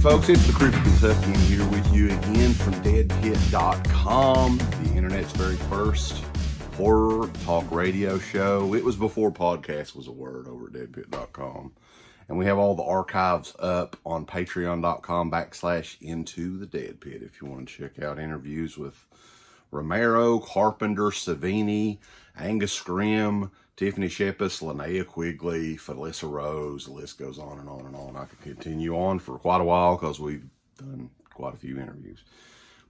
folks, it's the Creepy Kentuckian here with you again from DEADPIT.com, the internet's very first horror talk radio show. It was before podcast was a word over at DEADPIT.com. And we have all the archives up on Patreon.com/Into the Dead Pit if you want to check out interviews with Romero, Carpenter, Savini, Angus Scrim, Tiffany Shepis, Linnea Quigley, Felissa Rose. The list goes on and on and on. I could continue on for quite a while because we've done quite a few interviews.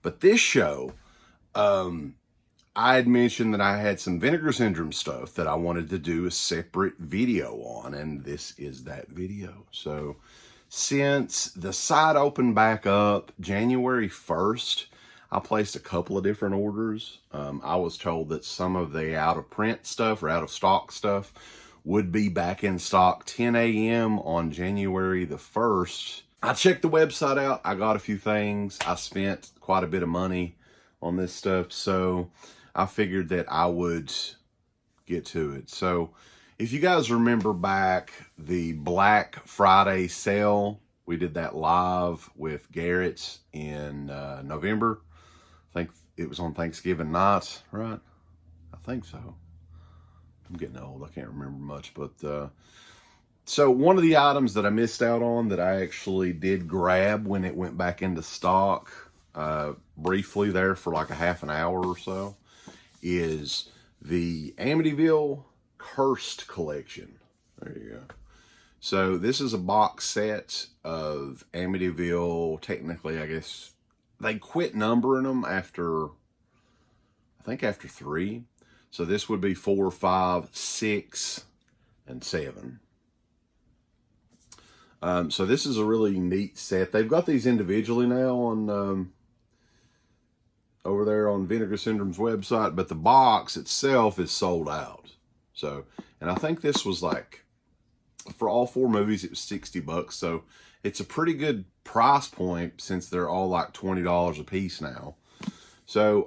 But this show, I had mentioned that I had some Vinegar Syndrome stuff that I wanted to do a separate video on, and this is that video. So since the site opened back up January 1st, I placed a couple of different orders. I was told that some of the out of print stuff or out of stock stuff would be back in stock 10 a.m. on January the 1st. I checked the website out. I got a few things. I spent quite a bit of money on this stuff, so I figured that I would get to it. So if you guys remember back the Black Friday sale, we did that live with Garrett in November. I think it was on Thanksgiving night, right? I think so. I'm getting old. I can't remember much. But so one of the items that I missed out on that I actually did grab when it went back into stock briefly there for like a half an hour or so is the Amityville Cursed Collection. There you go. So this is a box set of Amityville. Technically, I guess they quit numbering them after, I think after 3. So this would be 4, 5, 6, and 7. So this is a really neat set. They've got these individually now on over there on Vinegar Syndrome's website, but the box itself is sold out. So, and I think this was like, for all 4 movies, it was $60. So it's a pretty good price point since they're all like $20 a piece now. So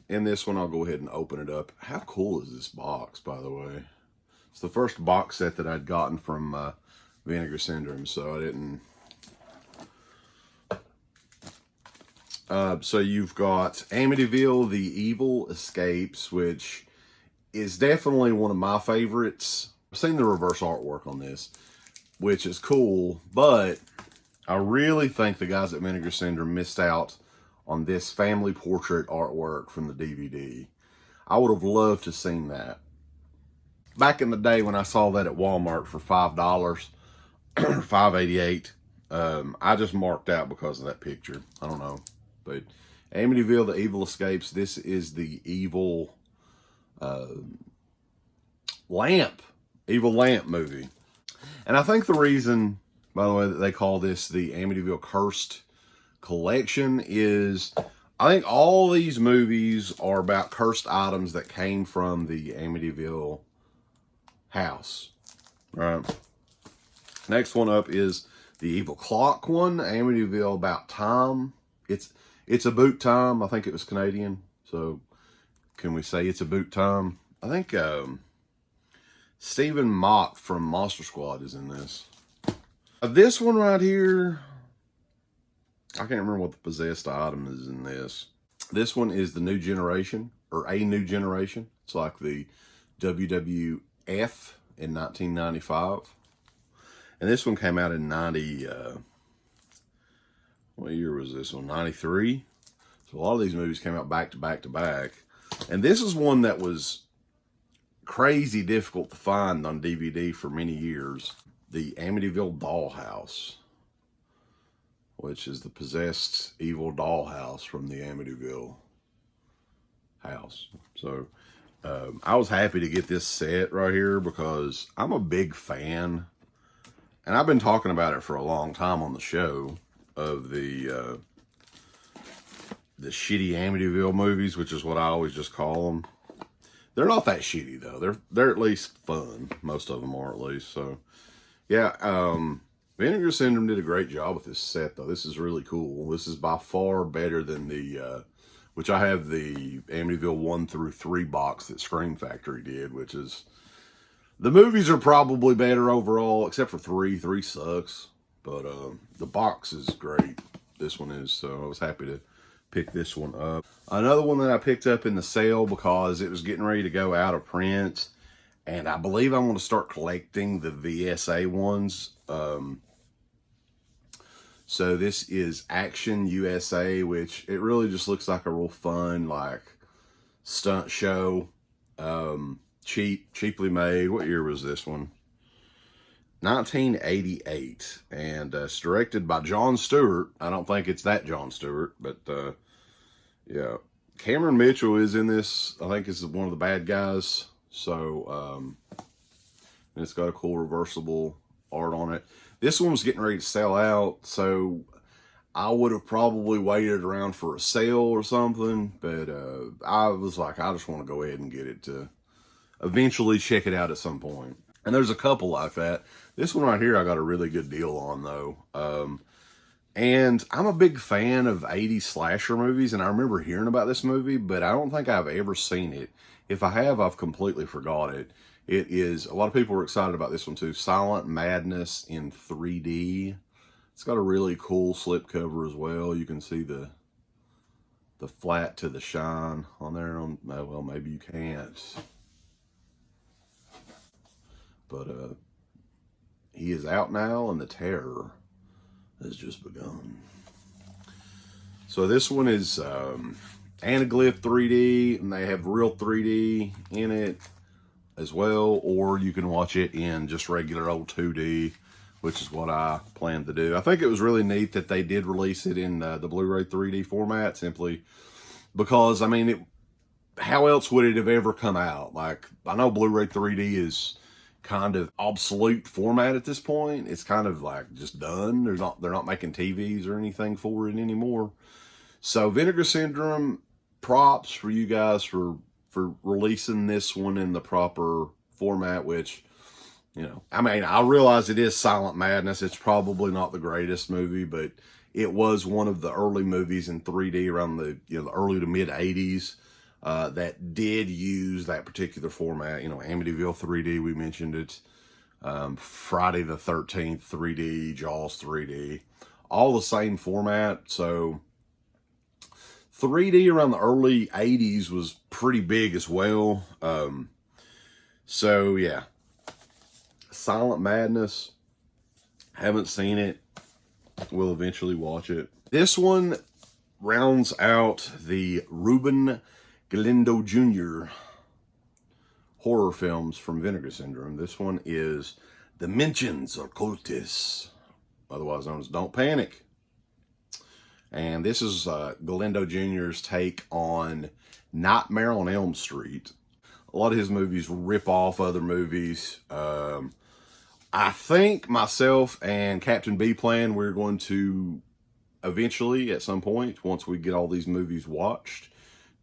in this one, I'll go ahead and open it up. How cool is this box, by the way? It's the first box set that I'd gotten from Vinegar Syndrome, so I didn't. So you've got Amityville, The Evil Escapes, which is definitely one of my favorites. I've seen the reverse artwork on this, which is cool, but I really think the guys at Vinegar Syndrome missed out on this family portrait artwork from the DVD. I would have loved to have seen that. Back in the day when I saw that at Walmart for $5, $5.88, I just marked out because of that picture. I don't know. But Amityville, The Evil Escapes, this is the evil lamp movie. And I think the reason, by the way, that they call this the Amityville Cursed Collection is I think all these movies are about cursed items that came from the Amityville house. Right. Next one up is the Evil Clock one, Amityville About Time. It's a boot time. I think it was Canadian. So can we say it's a boot time? I think Stephen Mock from Monster Squad is in this. This one right here, I can't remember what the possessed item is in this. This one is the New Generation, or A New Generation. It's like the WWF in 1995. And this one came out in 90, what year was this one? 93. So a lot of these movies came out back to back to back. And this is one that was crazy difficult to find on DVD for many years. The Amityville Dollhouse, which is the possessed evil dollhouse from the Amityville house. So I was happy to get this set right here because I'm a big fan, and I've been talking about it for a long time on the show, of the shitty Amityville movies, which is what I always just call them. They're not that shitty though. They're at least fun. Most of them are, at least. So yeah, Vinegar Syndrome did a great job with this set though. This is really cool. This is by far better than the which I have the Amityville 1 through 3 box that Scream Factory did, which is, the movies are probably better overall, except for 3. 3 sucks. But the box is great. This one is, so I was happy to pick this one up. Another one that I picked up in the sale because it was getting ready to go out of print, and I believe I'm going to start collecting the VSA ones. So this is Action USA, which it really just looks like a real fun, like, stunt show. Cheaply made. What year was this one? 1988, and it's directed by Jon Stewart. I don't think it's that Jon Stewart, but yeah, Cameron Mitchell is in this. I think is one of the bad guys. So and it's got a cool reversible art on it. This one was getting ready to sell out, so I would have probably waited around for a sale or something, but I was like, I just want to go ahead and get it to eventually check it out at some point. And there's a couple like that. This one right here I got a really good deal on, though. And I'm a big fan of 80s slasher movies, and I remember hearing about this movie, but I don't think I've ever seen it. If I have, I've completely forgot it. It is, a lot of people are excited about this one too, Silent Madness in 3D. It's got a really cool slipcover as well. You can see the flat to the shine on there. Well, maybe you can't. But he is out now, and the terror has just begun. So this one is Anaglyph 3D, and they have real 3D in it as well, or you can watch it in just regular old 2D, which is what I plan to do. I think it was really neat that they did release it in the Blu-ray 3D format, simply because, I mean, how else would it have ever come out? Like, I know Blu-ray 3D is kind of obsolete format at this point. It's kind of like just done. They're not making TVs or anything for it anymore. So Vinegar Syndrome, props for you guys for releasing this one in the proper format, which, you know, I mean, I realize it is Silent Madness. It's probably not the greatest movie, but it was one of the early movies in 3D around the, the early to mid 80s. That did use that particular format. Amityville 3D, we mentioned it. Friday the 13th 3D, Jaws 3D, all the same format. So 3D around the early 80s was pretty big as well. So yeah, Silent Madness, haven't seen it, will eventually watch it. This one rounds out the Ruben Galindo Jr. horror films from Vinegar Syndrome. This one is Dimensions Occultis, otherwise known as Don't Panic. And this is Galindo Jr.'s take on Nightmare on Elm Street. A lot of his movies rip off other movies. I think myself and Captain B Plan, we're going to eventually, at some point, once we get all these movies watched,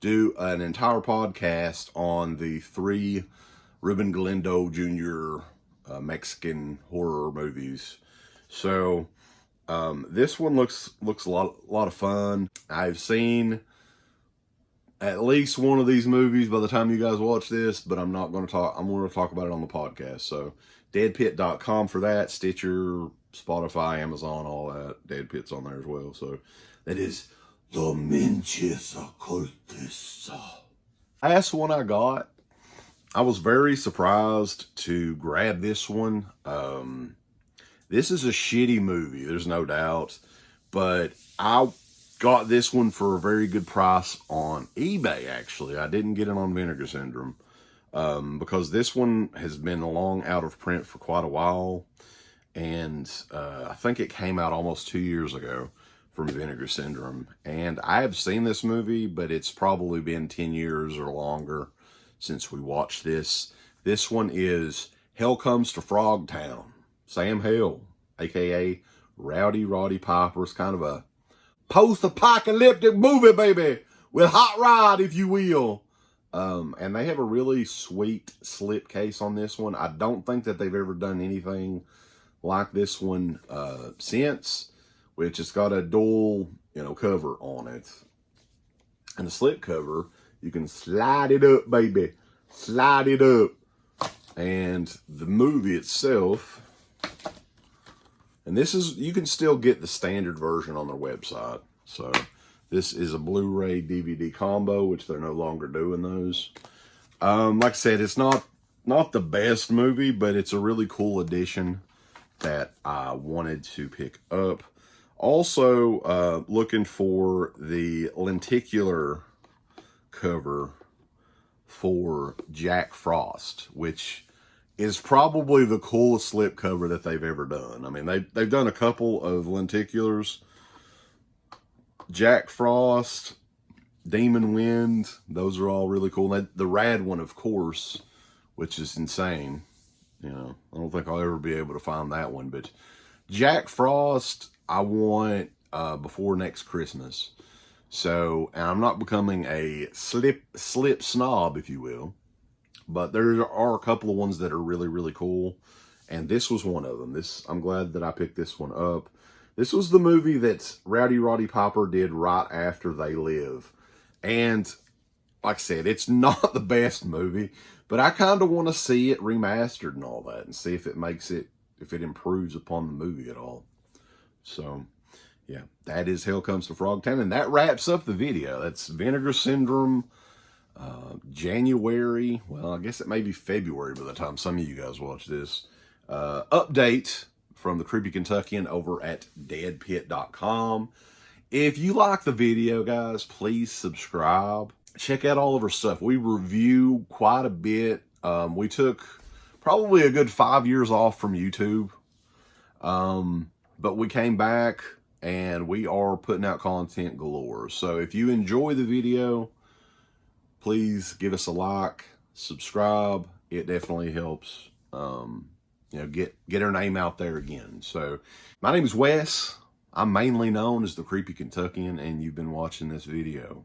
do an entire podcast on the 3 Ruben Galindo Jr. Mexican horror movies. So this one looks a lot of fun. I've seen at least one of these movies by the time you guys watch this, but I'm going to talk about it on the podcast. So DEADPIT.com for that, Stitcher, Spotify, Amazon, all that. DeadPit's on there as well. So that is Dimensions Occultis. Last one I got, I was very surprised to grab this one. This is a shitty movie, there's no doubt, but I got this one for a very good price on eBay, actually. I didn't get it on Vinegar Syndrome, because this one has been long out of print for quite a while, and I think it came out almost 2 years ago from Vinegar Syndrome. And I have seen this movie, but it's probably been 10 years or longer since we watched this. This one is Hell Comes to Frogtown. Sam Hell, aka Rowdy Roddy Piper. It's kind of a post-apocalyptic movie, baby, with hot rod, if you will. And they have a really sweet slip case on this one. I don't think that they've ever done anything like this one since, which has got a dual, cover on it. And the slip cover, you can slide it up, baby. Slide it up. And the movie itself, And this is, you can still get the standard version on their website. So this is a Blu-ray DVD combo, which they're no longer doing those. Like I said, it's not the best movie, but it's a really cool addition that I wanted to pick up. Also, looking for the lenticular cover for Jack Frost, which is probably the coolest slipcover that they've ever done. I mean, they've done a couple of lenticulars. Jack Frost, Demon Wind, those are all really cool. The rad one, of course, which is insane. You know, I don't think I'll ever be able to find that one, but Jack Frost, I want before next Christmas. So, and I'm not becoming a slip snob, if you will, but there are a couple of ones that are really, really cool. And this was one of them. I'm glad that I picked this one up. This was the movie that Rowdy Roddy Piper did right after They Live. And like I said, it's not the best movie, but I kind of want to see it remastered and all that and see if it improves upon the movie at all. So, yeah, that is Hell Comes to Frogtown. And that wraps up the video. That's Vinegar Syndrome, January. Well, I guess it may be February by the time some of you guys watch this. Update from the Creepy Kentuckian over at DEADPIT.com. If you like the video, guys, please subscribe. Check out all of our stuff. We review quite a bit. We took probably a good 5 years off from YouTube. But we came back and we are putting out content galore. So if you enjoy the video, please give us a like, subscribe. It definitely helps, you know, get our name out there again. So my name is Wes. I'm mainly known as the Creepy Kentuckian, and you've been watching this video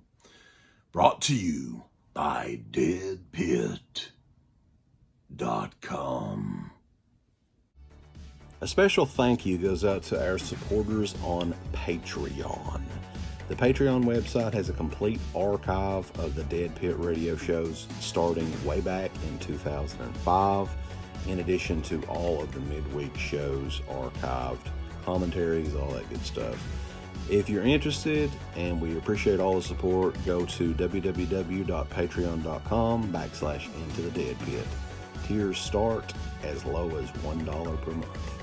brought to you by DEADPIT.com. A special thank you goes out to our supporters on Patreon. The Patreon website has a complete archive of the Dead Pit radio shows starting way back in 2005, in addition to all of the midweek shows, archived commentaries, all that good stuff. If you're interested, and we appreciate all the support, go to www.patreon.com/IntoTheDeadPit. Tiers start as low as $1 per month.